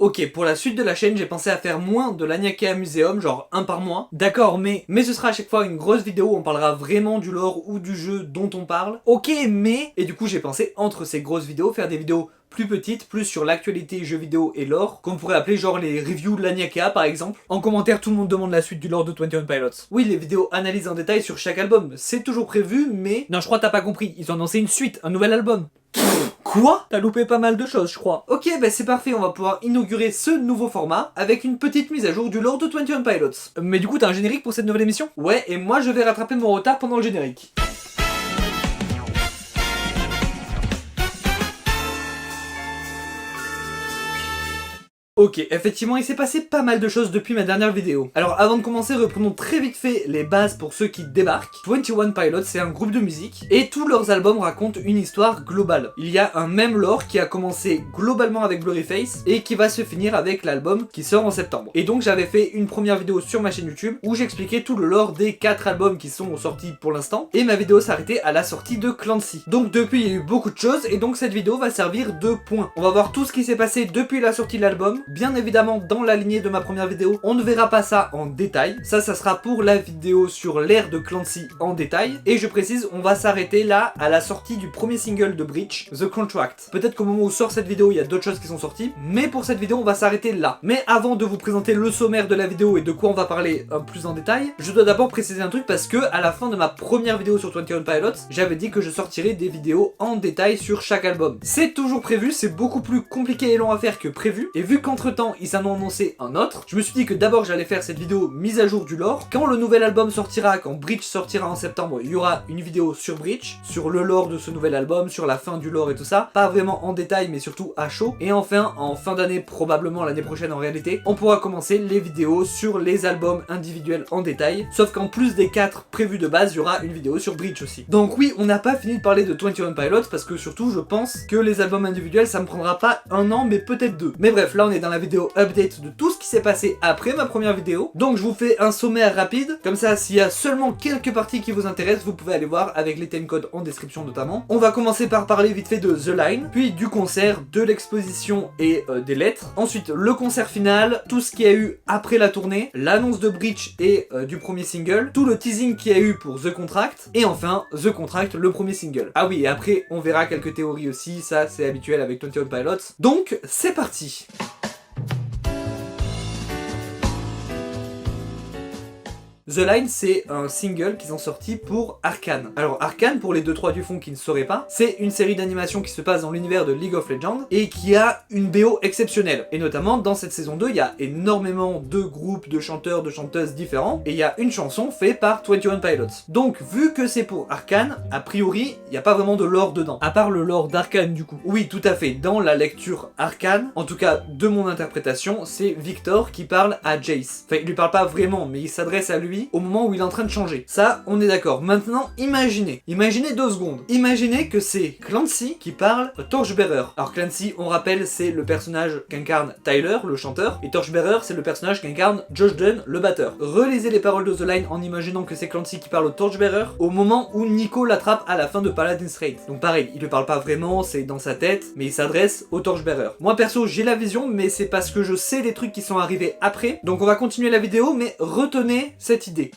Ok, pour la suite de la chaîne, j'ai pensé à faire moins de l'Aniakea Museum, genre un par mois. D'accord, mais ce sera à chaque fois une grosse vidéo où on parlera vraiment du lore ou du jeu dont on parle. Ok, mais... Et du coup, j'ai pensé, entre ces grosses vidéos, faire des vidéos plus petites, plus sur l'actualité jeux vidéo et lore, qu'on pourrait appeler genre les reviews de l'Aniakea par exemple. En commentaire, tout le monde demande la suite du lore de 21 Pilots. Oui, les vidéos analysent en détail sur chaque album, c'est toujours prévu, mais... Non, je crois que t'as pas compris, ils ont annoncé une suite, un nouvel album. Quoi? T'as loupé pas mal de choses, je crois. Ok, bah c'est parfait, on va pouvoir inaugurer ce nouveau format avec une petite mise à jour du lore de 21 Pilots. Mais du coup, t'as un générique pour cette nouvelle émission? Ouais, et moi je vais rattraper mon retard pendant le générique. Ok, effectivement il s'est passé pas mal de choses depuis ma dernière vidéo. Alors avant de commencer, reprenons très vite fait les bases pour ceux qui débarquent. 21 Pilots, c'est un groupe de musique, et tous leurs albums racontent une histoire globale. Il y a un même lore qui a commencé globalement avec Blurryface, et qui va se finir avec l'album qui sort en septembre. Et donc j'avais fait une première vidéo sur ma chaîne YouTube, où j'expliquais tout le lore des 4 albums qui sont sortis pour l'instant, et ma vidéo s'arrêtait à la sortie de Clancy. Donc depuis il y a eu beaucoup de choses, et donc cette vidéo va servir de point. On va voir tout ce qui s'est passé depuis la sortie de l'album. Bien évidemment, dans la lignée de ma première vidéo, on ne verra pas ça en détail. Ça sera pour la vidéo sur l'ère de Clancy en détail. Et je précise, on va s'arrêter là à la sortie du premier single de Breach, The Contract. Peut-être qu'au moment où sort cette vidéo, il y a d'autres choses qui sont sorties, mais pour cette vidéo, on va s'arrêter là. Mais avant de vous présenter le sommaire de la vidéo et de quoi on va parler plus en détail, je dois d'abord préciser un truc parce que à la fin de ma première vidéo sur 21 Pilots, j'avais dit que je sortirais des vidéos en détail sur chaque album. C'est toujours prévu, c'est beaucoup plus compliqué et long à faire que prévu, et vu qu'entre temps ils en ont annoncé un autre, je me suis dit que d'abord j'allais faire cette vidéo mise à jour du lore. Quand le nouvel album sortira, quand Breach sortira en septembre, il y aura une vidéo sur Breach, sur le lore de ce nouvel album, sur la fin du lore et tout ça, pas vraiment en détail mais surtout à chaud. Et enfin, en fin d'année, probablement l'année prochaine en réalité, on pourra commencer les vidéos sur les albums individuels en détail, sauf qu'en plus des 4 prévus de base, il y aura une vidéo sur Breach aussi. Donc oui, on n'a pas fini de parler de 21 Pilots parce que surtout je pense que les albums individuels ça me prendra pas un an mais peut-être 2. Mais bref, là on est dans la vidéo update de tout ce qui s'est passé après ma première vidéo. Donc je vous fais un sommaire rapide, comme ça s'il y a seulement quelques parties qui vous intéressent, vous pouvez aller voir avec les timecodes en description notamment. On va commencer par parler vite fait de The Line, puis du concert, de l'exposition et des lettres. Ensuite le concert final, tout ce qu'il y a eu après la tournée, l'annonce de Breach et du premier single, tout le teasing qu'il y a eu pour The Contract, et enfin The Contract, le premier single. Ah oui, et après on verra quelques théories aussi, ça c'est habituel avec 21 Pilots. Donc c'est parti. The Line, c'est un single qu'ils ont sorti pour Arcane. Alors Arcane, pour les 2-3 du fond qui ne sauraient pas, c'est une série d'animation qui se passe dans l'univers de League of Legends et qui a une BO exceptionnelle. Et notamment, dans cette saison 2, il y a énormément de groupes, de chanteurs, de chanteuses différents, et il y a une chanson faite par 21 Pilots. Donc, vu que c'est pour Arcane, a priori, il n'y a pas vraiment de lore dedans. À part le lore d'Arcane du coup. Oui, tout à fait, dans la lecture Arcane, en tout cas de mon interprétation, c'est Victor qui parle à Jace. Enfin, il lui parle pas vraiment, mais il s'adresse à lui au moment où il est en train de changer. Ça, on est d'accord. Maintenant, imaginez 2 secondes. Imaginez que c'est Clancy qui parle Torchbearer. Alors Clancy, on rappelle, c'est le personnage qu'incarne Tyler, le chanteur, et Torchbearer, c'est le personnage qu'incarne Josh Dunn, le batteur. Relisez les paroles de The Line en imaginant que c'est Clancy qui parle au Torchbearer au moment où Nico l'attrape à la fin de Paladin's Raid. Donc pareil, il lui parle pas vraiment, c'est dans sa tête, mais il s'adresse au Torchbearer. Moi perso, j'ai la vision, mais c'est parce que je sais les trucs qui sont arrivés après. Donc on va continuer la vidéo, mais retenez cette idée.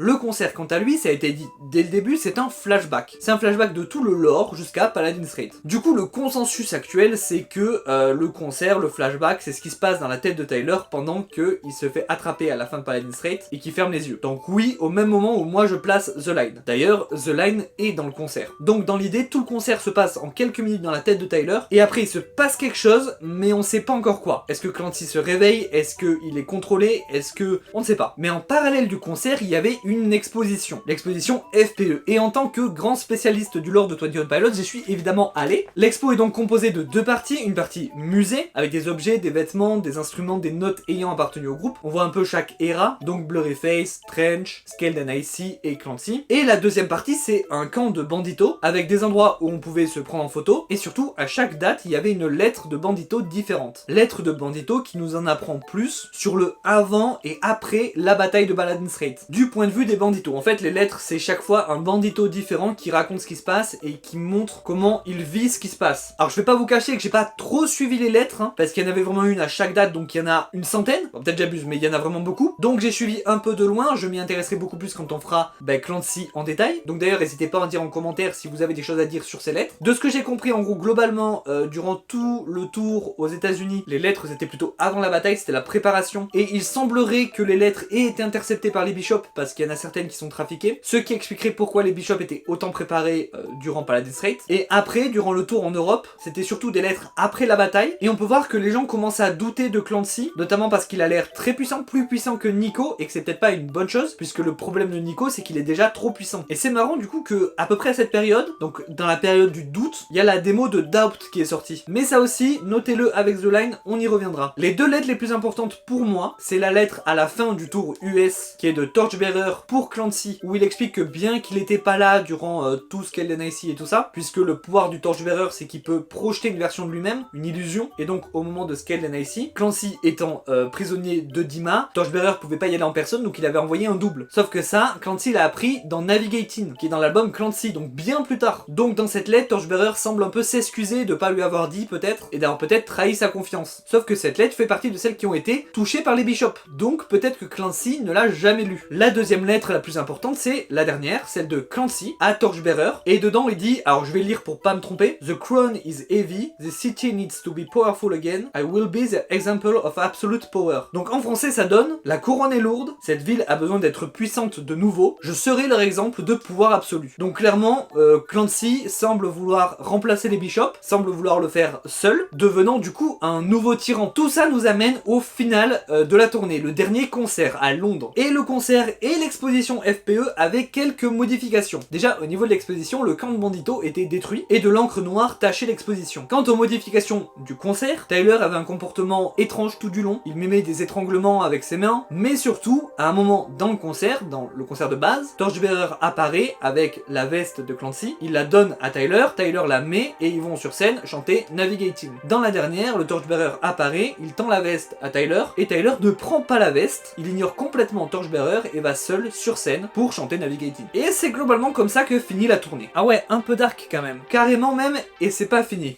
Le concert, quant à lui, ça a été dit dès le début, c'est un flashback. C'est un flashback de tout le lore jusqu'à Paladin's Raid. Du coup, le consensus actuel, c'est que le concert, le flashback, c'est ce qui se passe dans la tête de Tyler pendant qu'il se fait attraper à la fin de Paladin's Raid et qu'il ferme les yeux. Donc oui, au même moment où moi je place The Line. D'ailleurs, The Line est dans le concert. Donc dans l'idée, tout le concert se passe en quelques minutes dans la tête de Tyler, et après il se passe quelque chose, mais on sait pas encore quoi. Est-ce que Clancy se réveille? Est-ce qu'il est contrôlé? Est-ce que... On ne sait pas. Mais en parallèle du concert, il y avait une exposition, l'exposition FPE. Et en tant que grand spécialiste du lore de 21 Pilots, j'y suis évidemment allé. L'expo est donc composée de 2 parties, une partie musée, avec des objets, des vêtements, des instruments, des notes ayant appartenu au groupe. On voit un peu chaque era, donc Blurryface, Trench, Scaled and Icy et Clancy. Et la deuxième partie, c'est un camp de Bandito, avec des endroits où on pouvait se prendre en photo, et surtout, à chaque date, il y avait une lettre de Bandito différente. Lettre de Bandito qui nous en apprend plus sur le avant et après la bataille de Paladin's Raid, du point de vue vue des banditos. En fait, les lettres, c'est chaque fois un bandito différent qui raconte ce qui se passe et qui montre comment il vit ce qui se passe. Alors, je vais pas vous cacher que j'ai pas trop suivi les lettres, hein, parce qu'il y en avait vraiment une à chaque date, donc il y en a une centaine. Bon, peut-être j'abuse, mais il y en a vraiment beaucoup. Donc, j'ai suivi un peu de loin. Je m'y intéresserai beaucoup plus quand on fera Clancy en détail. Donc, d'ailleurs, n'hésitez pas à en dire en commentaire si vous avez des choses à dire sur ces lettres. De ce que j'ai compris, en gros, globalement, durant tout le tour aux États-Unis, les lettres étaient plutôt avant la bataille, c'était la préparation. Et il semblerait que les lettres aient été interceptées par les bishops, parce qu'il y en a certaines qui sont trafiquées. Ce qui expliquerait pourquoi les bishops étaient autant préparés durant Paladin's Raid. Et après, durant le tour en Europe, c'était surtout des lettres après la bataille. Et on peut voir que les gens commencent à douter de Clancy, notamment parce qu'il a l'air très puissant, plus puissant que Nico, et que c'est peut-être pas une bonne chose, puisque le problème de Nico, c'est qu'il est déjà trop puissant. Et c'est marrant du coup que, à peu près à cette période, donc dans la période du doute, il y a la démo de Doubt qui est sortie. Mais ça aussi, notez-le avec The Line, on y reviendra. Les deux lettres les plus importantes pour moi, c'est la lettre à la fin du tour US, qui est de Torchbearer pour Clancy, où il explique que bien qu'il était pas là durant tout Scaled and Icy et tout ça, puisque le pouvoir du Torchbearer, c'est qu'il peut projeter une version de lui-même, une illusion, et donc au moment de Scaled and Icy, Clancy étant prisonnier de Dima, Torchbearer pouvait pas y aller en personne, donc il avait envoyé un double. Sauf que ça, Clancy l'a appris dans Navigating, qui est dans l'album Clancy, donc bien plus tard. Donc dans cette lettre, Torchbearer semble un peu s'excuser de pas lui avoir dit peut-être, et d'avoir peut-être trahi sa confiance. Sauf que cette lettre fait partie de celles qui ont été touchées par les bishops. Donc peut-être que Clancy ne l'a jamais lue. La deuxième lettre la plus importante, c'est la dernière, celle de Clancy à Torchbearer, et dedans il dit, alors je vais lire pour pas me tromper, The crown is heavy, the city needs to be powerful again, I will be the example of absolute power. Donc en français ça donne, la couronne est lourde, cette ville a besoin d'être puissante de nouveau, je serai leur exemple de pouvoir absolu. Donc clairement, Clancy semble vouloir remplacer les bishops, semble vouloir le faire seul, devenant du coup un nouveau tyran. Tout ça nous amène au final de la tournée, le dernier concert à Londres. Et le concert et l'exposition FPE avaient quelques modifications. Déjà, au niveau de l'exposition, le camp de Bandito était détruit et de l'encre noire tachait l'exposition. Quant aux modifications du concert, Tyler avait un comportement étrange tout du long, il mimait des étranglements avec ses mains, mais surtout, à un moment dans le concert de base, Torchbearer apparaît avec la veste de Clancy, il la donne à Tyler, Tyler la met et ils vont sur scène chanter Navigating. Dans la dernière, le Torchbearer apparaît, il tend la veste à Tyler et Tyler ne prend pas la veste, il ignore complètement Torchbearer et va seul sur scène pour chanter Navigating. Et c'est globalement comme ça que finit la tournée. Ah ouais, un peu dark quand même. Carrément même, et c'est pas fini.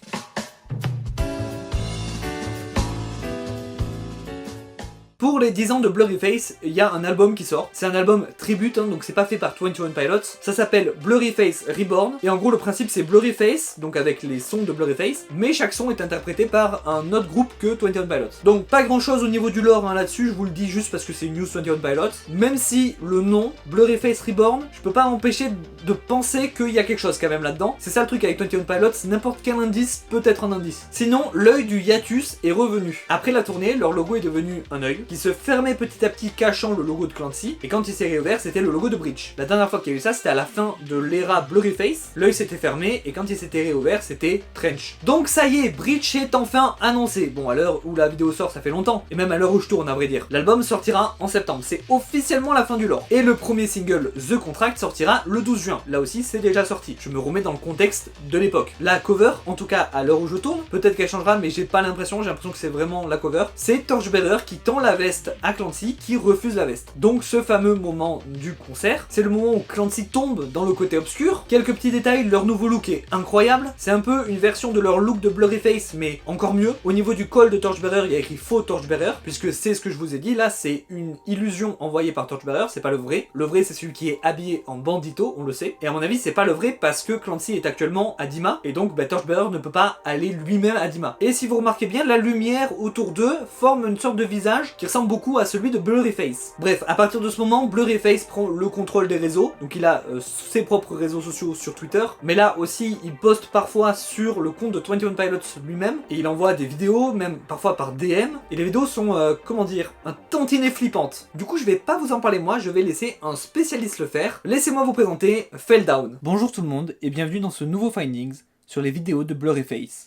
Pour les 10 ans de Blurryface, il y a un album qui sort. C'est un album tribute, hein, donc c'est pas fait par 21 Pilots. Ça s'appelle Blurryface Reborn. Et en gros, le principe c'est Blurryface, donc avec les sons de Blurryface, mais chaque son est interprété par un autre groupe que 21 Pilots. Donc pas grand chose au niveau du lore hein, là-dessus, je vous le dis juste parce que c'est une news 21 Pilots. Même si le nom, Blurryface Reborn, je peux pas empêcher de penser qu'il y a quelque chose quand même là-dedans. C'est ça le truc avec 21 Pilots, n'importe quel indice peut être un indice. Sinon, l'œil du hiatus est revenu. Après la tournée, leur logo est devenu un œil qui se fermait petit à petit cachant le logo de Clancy, et quand il s'est réouvert c'était le logo de Breach. La dernière fois qu'il y a eu ça c'était à la fin de l'era Blurryface, l'œil s'était fermé et quand il s'était réouvert c'était Trench. Donc ça y est, Breach est enfin annoncé. Bon, à l'heure où la vidéo sort ça fait longtemps, et même à l'heure où je tourne à vrai dire. L'album sortira en septembre, c'est officiellement la fin du lore. Et le premier single, The Contract, sortira le 12 juin. Là aussi c'est déjà sorti, je me remets dans le contexte de l'époque. La cover, en tout cas à l'heure où je tourne, peut-être qu'elle changera mais j'ai pas l'impression, j'ai l'impression que c'est vraiment la cover. C'est Torchbearer qui tend la veste à Clancy qui refuse la veste. Donc ce fameux moment du concert, c'est le moment où Clancy tombe dans le côté obscur. Quelques petits détails, leur nouveau look est incroyable. C'est un peu une version de leur look de Blurryface mais encore mieux. Au niveau du col de Torchbearer, il y a écrit faux Torchbearer puisque c'est ce que je vous ai dit là, c'est une illusion envoyée par Torchbearer, c'est pas le vrai. Le vrai c'est celui qui est habillé en bandito, on le sait. Et à mon avis c'est pas le vrai parce que Clancy est actuellement à Dima et donc Torchbearer ne peut pas aller lui-même à Dima. Et si vous remarquez bien, la lumière autour d'eux forme une sorte de visage qui ressemble beaucoup à celui de Blurryface. Bref, à partir de ce moment, Blurryface prend le contrôle des réseaux, donc il a ses propres réseaux sociaux sur Twitter, mais là aussi il poste parfois sur le compte de 21 Pilots lui-même, et il envoie des vidéos, même parfois par DM, et les vidéos sont, comment dire, un tantinet flippantes. Du coup je vais pas vous en parler moi, je vais laisser un spécialiste le faire. Laissez-moi vous présenter Felldown. Bonjour tout le monde, et bienvenue dans ce nouveau Findings sur les vidéos de Blurryface.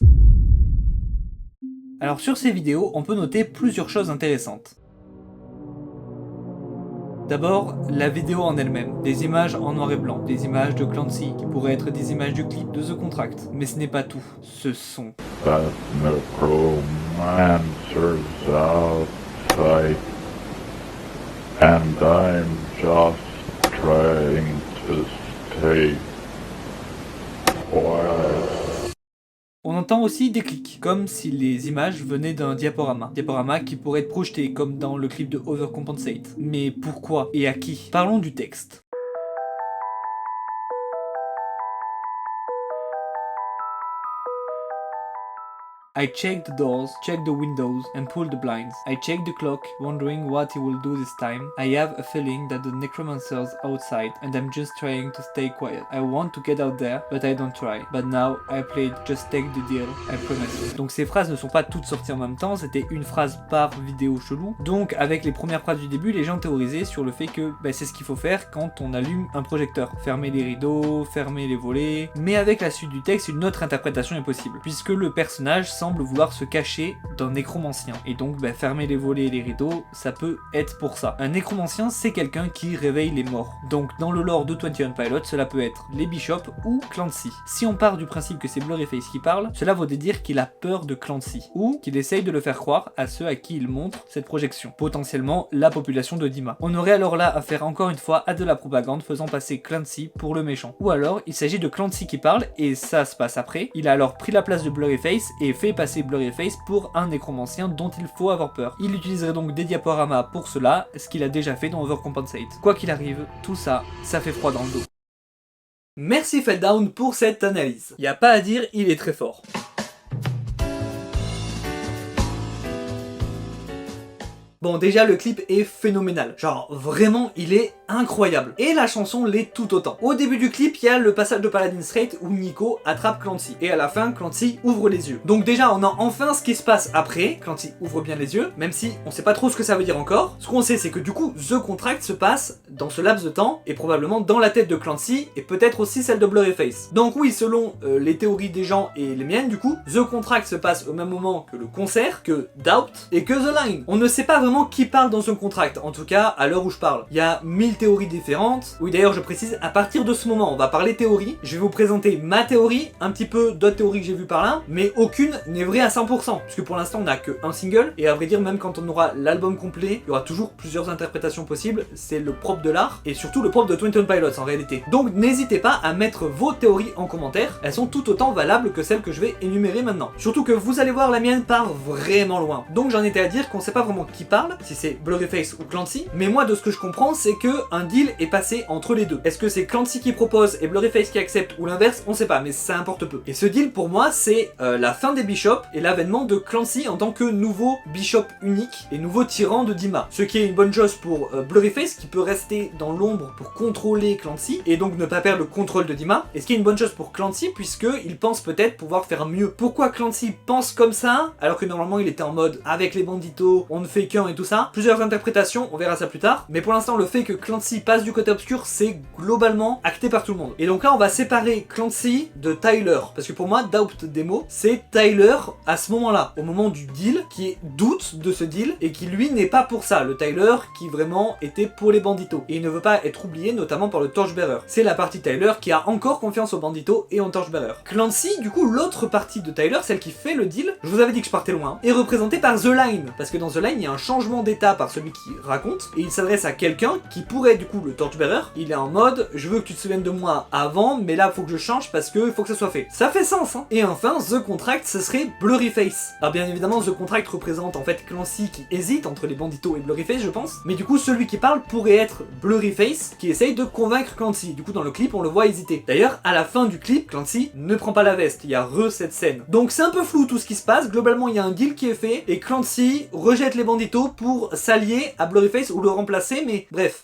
Alors sur ces vidéos, on peut noter plusieurs choses intéressantes. D'abord, la vidéo en elle-même, des images en noir et blanc, des images de Clancy qui pourraient être des images du clip de The Contract. Mais ce n'est pas tout, ce sont... And I'm just trying to stay quiet. On entend aussi des clics, comme si les images venaient d'un diaporama. Diaporama qui pourrait être projeté, comme dans le clip de Overcompensate. Mais pourquoi et à qui? Parlons du texte. I checked the doors, checked the windows, and pulled the blinds. I checked the clock, wondering what he will do this time. I have a feeling that the necromancer's outside, and I'm just trying to stay quiet. I want to get out there, but I don't try. But now, I played Just Take the Deal, I promise you. Donc ces phrases ne sont pas toutes sorties en même temps, c'était une phrase par vidéo chelou. Donc avec les premières phrases du début, les gens théorisaient sur le fait que c'est ce qu'il faut faire quand on allume un projecteur. Fermer les rideaux, fermer les volets. Mais avec la suite du texte, une autre interprétation est possible, puisque le personnage semble vouloir se cacher d'un nécromancien. Et donc fermer les volets et les rideaux, ça peut être pour ça. Un nécromancien, c'est quelqu'un qui réveille les morts. Donc dans le lore de 21 Pilots, cela peut être les Bishops ou Clancy. Si on part du principe que c'est Blurryface qui parle, cela veut dire qu'il a peur de Clancy, ou qu'il essaye de le faire croire à ceux à qui il montre cette projection, potentiellement la population de Dima. On aurait alors là affaire encore une fois à de la propagande faisant passer Clancy pour le méchant. Ou alors il s'agit de Clancy qui parle, et ça se passe après. Il a alors pris la place de Blurryface et fait passer Blurryface pour un nécromancien dont il faut avoir peur. Il utiliserait donc des diaporamas pour cela, ce qu'il a déjà fait dans Overcompensate. Quoi qu'il arrive, tout ça, ça fait froid dans le dos. Merci Feldown pour cette analyse. Y a pas à dire, il est très fort. Bon, déjà le clip est phénoménal, genre vraiment il est incroyable. Et la chanson l'est tout autant. Au début du clip, il y a le passage de Paladin Strait où Nico attrape Clancy. Et à la fin, Clancy ouvre les yeux. Donc déjà, on a enfin ce qui se passe après. Clancy ouvre bien les yeux, même si on sait pas trop ce que ça veut dire encore. Ce qu'on sait, c'est que du coup, The Contract se passe dans ce laps de temps, et probablement dans la tête de Clancy, et peut-être aussi celle de Blurryface. Donc oui, selon les théories des gens et les miennes, du coup, The Contract se passe au même moment que le concert, que Doubt, et que The Line. On ne sait pas vraiment qui parle dans The Contract, en tout cas à l'heure où je parle. Il y a 1000 théories différentes. Oui, d'ailleurs je précise, à partir de ce moment on va parler théorie. Je vais vous présenter ma théorie, un petit peu d'autres théories que j'ai vues par là, mais aucune n'est vraie à 100%, puisque pour l'instant on n'a qu'un single, et à vrai dire même quand on aura l'album complet, il y aura toujours plusieurs interprétations possibles. C'est le propre de l'art, et surtout le propre de 21 Pilots en réalité. Donc n'hésitez pas à mettre vos théories en commentaire, elles sont tout autant valables que celles que je vais énumérer maintenant. Surtout que vous allez voir, la mienne part vraiment loin. Donc j'en étais à dire qu'on sait pas vraiment qui parle, si c'est Blurryface ou Clancy, mais moi de ce que je comprends c'est que un deal est passé entre les deux. Est-ce que c'est Clancy qui propose et Blurryface qui accepte, ou l'inverse? On sait pas, mais ça importe peu. Et ce deal pour moi c'est la fin des Bishops et l'avènement de Clancy en tant que nouveau Bishop unique et nouveau tyran de Dima. Ce qui est une bonne chose pour Blurryface qui peut rester dans l'ombre pour contrôler Clancy et donc ne pas perdre le contrôle de Dima. Et ce qui est une bonne chose pour Clancy puisque il pense peut-être pouvoir faire mieux. Pourquoi Clancy pense comme ça alors que normalement il était en mode avec les banditos, on ne fait qu'un et tout ça? Plusieurs interprétations, on verra ça plus tard. Mais pour l'instant le fait que Clancy passe du côté obscur c'est globalement acté par tout le monde. Et donc là on va séparer Clancy de Tyler. Parce que pour moi Doubt Demo c'est Tyler à ce moment-là. Au moment du deal, qui est doute de ce deal et qui lui n'est pas pour ça. Le Tyler qui vraiment était pour les banditos. Et il ne veut pas être oublié notamment par le Torchbearer. C'est la partie Tyler qui a encore confiance aux banditos et en Torchbearer. Clancy, du coup l'autre partie de Tyler, celle qui fait le deal, je vous avais dit que je partais loin, est représentée par The Line. Parce que dans The Line il y a un changement d'état par celui qui raconte et il s'adresse à quelqu'un qui pourrait du coup le Torchbearer. Il est en mode je veux que tu te souviennes de moi avant mais là faut que je change parce que faut que ça soit fait. Ça fait sens hein. Et enfin The Contract ce serait Blurryface. Alors bien évidemment The Contract représente en fait Clancy qui hésite entre les banditos et Blurryface je pense. Mais du coup celui qui parle pourrait être Blurryface qui essaye de convaincre Clancy. Du coup dans le clip on le voit hésiter. D'ailleurs à la fin du clip Clancy ne prend pas la veste. Il y a cette scène. Donc c'est un peu flou tout ce qui se passe. Globalement il y a un deal qui est fait et Clancy rejette les banditos pour s'allier à Blurryface ou le remplacer mais bref.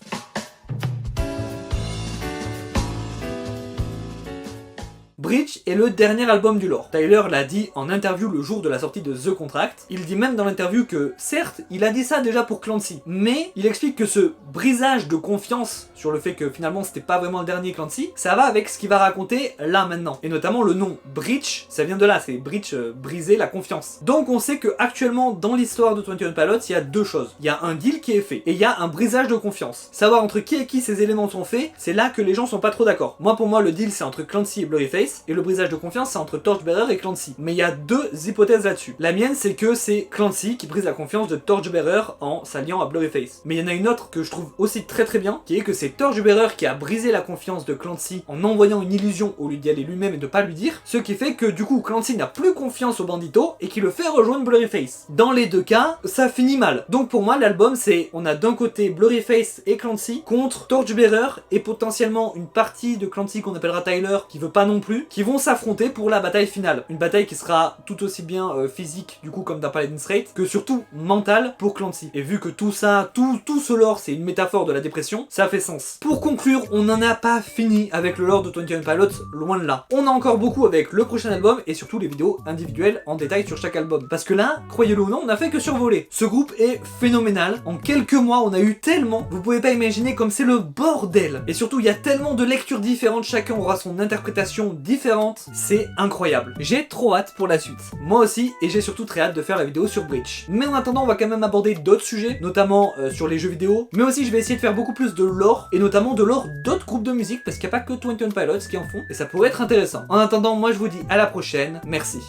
Breach est le dernier album du lore. Tyler l'a dit en interview le jour de la sortie de The Contract. Il dit même dans l'interview que, certes, il a dit ça déjà pour Clancy, mais il explique que ce brisage de confiance sur le fait que finalement c'était pas vraiment le dernier Clancy, ça va avec ce qu'il va raconter là maintenant. Et notamment le nom Breach, ça vient de là, c'est Breach, briser la confiance. Donc on sait que actuellement dans l'histoire de 21 Pilots, il y a deux choses. Il y a un deal qui est fait, et il y a un brisage de confiance. Savoir entre qui et qui ces éléments sont faits, c'est là que les gens sont pas trop d'accord. Moi pour moi le deal c'est entre Clancy et Blurryface, confiance. Et le brisage de confiance, c'est entre Torchbearer et Clancy. Mais il y a deux hypothèses là-dessus. La mienne, c'est que c'est Clancy qui brise la confiance de Torchbearer en s'alliant à Blurryface. Mais il y en a une autre que je trouve aussi très bien, qui est que c'est Torchbearer qui a brisé la confiance de Clancy en envoyant une illusion au lieu d'y aller lui-même et de pas lui dire, ce qui fait que du coup Clancy n'a plus confiance au bandito et qui le fait rejoindre Blurryface. Dans les deux cas, ça finit mal. Donc pour moi, l'album, c'est, on a d'un côté Blurryface et Clancy contre Torchbearer et potentiellement une partie de Clancy qu'on appellera Tyler, qui veut pas non plus, qui vont s'affronter pour la bataille finale. Une bataille qui sera tout aussi bien physique, du coup, comme dans Paladin's Rate, que surtout mentale pour Clancy. Et vu que tout ça, tout ce lore, c'est une métaphore de la dépression, ça fait sens. Pour conclure, on n'en a pas fini avec le lore de 21 Pilots, loin de là. On a encore beaucoup avec le prochain album et surtout les vidéos individuelles en détail sur chaque album. Parce que là, croyez-le ou non, on n'a fait que survoler. Ce groupe est phénoménal. En quelques mois, on a eu tellement, vous pouvez pas imaginer comme c'est le bordel. Et surtout, il y a tellement de lectures différentes, chacun aura son interprétation différente. C'est incroyable. J'ai trop hâte pour la suite. Moi aussi, et j'ai surtout très hâte de faire la vidéo sur Breach. Mais en attendant, on va quand même aborder d'autres sujets, notamment sur les jeux vidéo, mais aussi je vais essayer de faire beaucoup plus de lore, et notamment de lore d'autres groupes de musique, parce qu'il n'y a pas que 21 Pilots qui en font, et ça pourrait être intéressant. En attendant, moi je vous dis à la prochaine, merci.